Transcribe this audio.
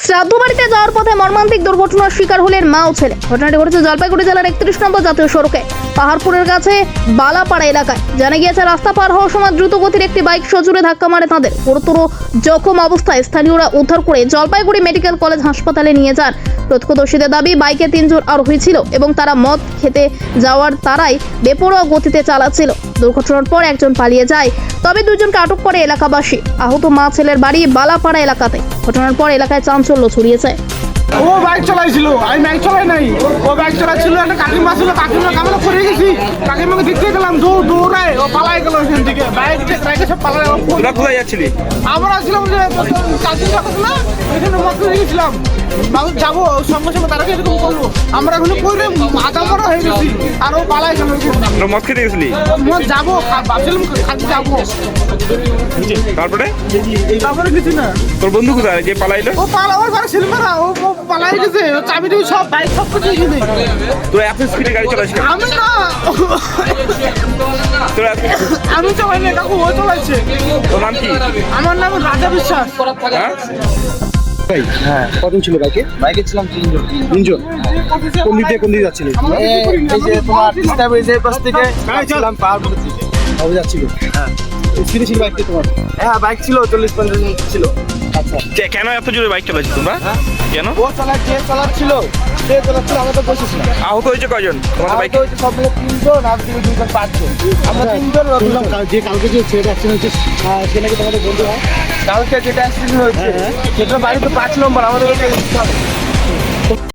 শ্রাদ্ধ বাড়িতে যাওয়ার পথে মর্মান্তিক দুর্ঘটনার শিকার হলেন মা ও ছেলে। ঘটনাটি ঘটেছে জলপাইগুড়ি জেলার 31 নম্বর জাতীয় সড়কে পাহাড়পুরের কাছে বালাপাড়া এলাকায়। জানা গিয়েছে, রাস্তা পার হওয়ার সময় দ্রুত গতির একটি বাইক সজোরে ধাক্কা মারে তাদের। গুরুতর জখম অবস্থায় স্থানীয়রা উদ্ধার করে জলপাইগুড়ি মেডিকেল কলেজ হাসপাতালে নিয়ে যান। প্রত্যক্ষদর্শীদের দাবি, বাইকে 3 জন আরোহী ছিল এবং তারা মদ খেতে যাওয়ার তারাই বেপরোয়া গতিতে চালাচ্ছিল। দুর্ঘটনার পর একজন পালিয়ে যায়, তবে 2 জনকে আটক করে এলাকাবাসী। আহত মা ছেলের বাড়ি বালাপাড়া এলাকাতে। ঘটনার পর এলাকায় চাঞ্চল্য ছড়িয়েছে। ও বাইক চালাইছিল, আমি বাইক চালাই নাই। ও বাইক চালাচ্ছিল, একটা কাকিমা ছিল, কাকিমা কামড়া পড়ে গেছি। কাকিমাকে দেখতে গেলাম, দৌড়ায় ও পালাই গেল ওখান থেকে। বাইকে সব পালাই। তোরা কোথায় যাচ্ছিলি? আমরা ছিলাম যে চার্জিং রাখতে না, এখানে মত গেছিলাম। বাবু যাবো সঙ্গে সঙ্গে তারা এরকম করলো। আমরা এখন পরে আধা মরা হয়ে গেছি, আর ও পালাই গেল। তোরা মদ খেতে গেছিলি? মত যাবো, ভাবছিলাম খাতে যাবো। তারপরে কিছু না। তোর বন্ধু কোথায় যে পালাইলো? ও পালাবার পরে সিনেমারা ও পালাই গেছে। ও চাবি দিয়ে সব বাইক সব কিছু কিনে। তোরা এত স্পিডে গাড়ি চালাস কেন? আমি না, তোরা আমি চালাই না, কাকু ও চালাইছে। তোর নাম কি? আমার নাম রাজা বিশ্বাস। হ্যাঁ, কজন ছিল বাইকে? বাইকে ছিলাম 3 জন। 3 জন। কোন দিক দিয়ে কোন দিকে যাচ্ছিলেন? এই যে তোমার তিস্তা ব্রিজের পাশ থেকে ছিলাম পাহাড়পুরের দিকে। কবে যাচ্ছিল? হ্যাঁ। স্পিডে ছিল বাইকটা তোমার? হ্যাঁ, বাইক ছিল 40-50 জন ছিল। আচ্ছা। কেন এত জোরে বাইক চালাচ্ছিস তোমরা? কেন? ও চালাচ্ছিল, সে চালাচ্ছিল, আমরা তো বসেছিলাম। আহত হয়েছে কয়জন তোমাদের বাইকে? বাইকে সব মিলে 3 জন, আর দিকে 2 জন 5 জন। আমরা 3 জন। শুনলাম যে কালকে যে ছেলেটা অ্যাক্সিডেন্ট হয়েছে সে নাকি তোমাদের বন্ধু হয়? কালকে যেটা অ্যাক্সিডেন্ট হয়েছে হ্যাঁ। সেটা বাড়িতে 5 নম্বর, আমাদের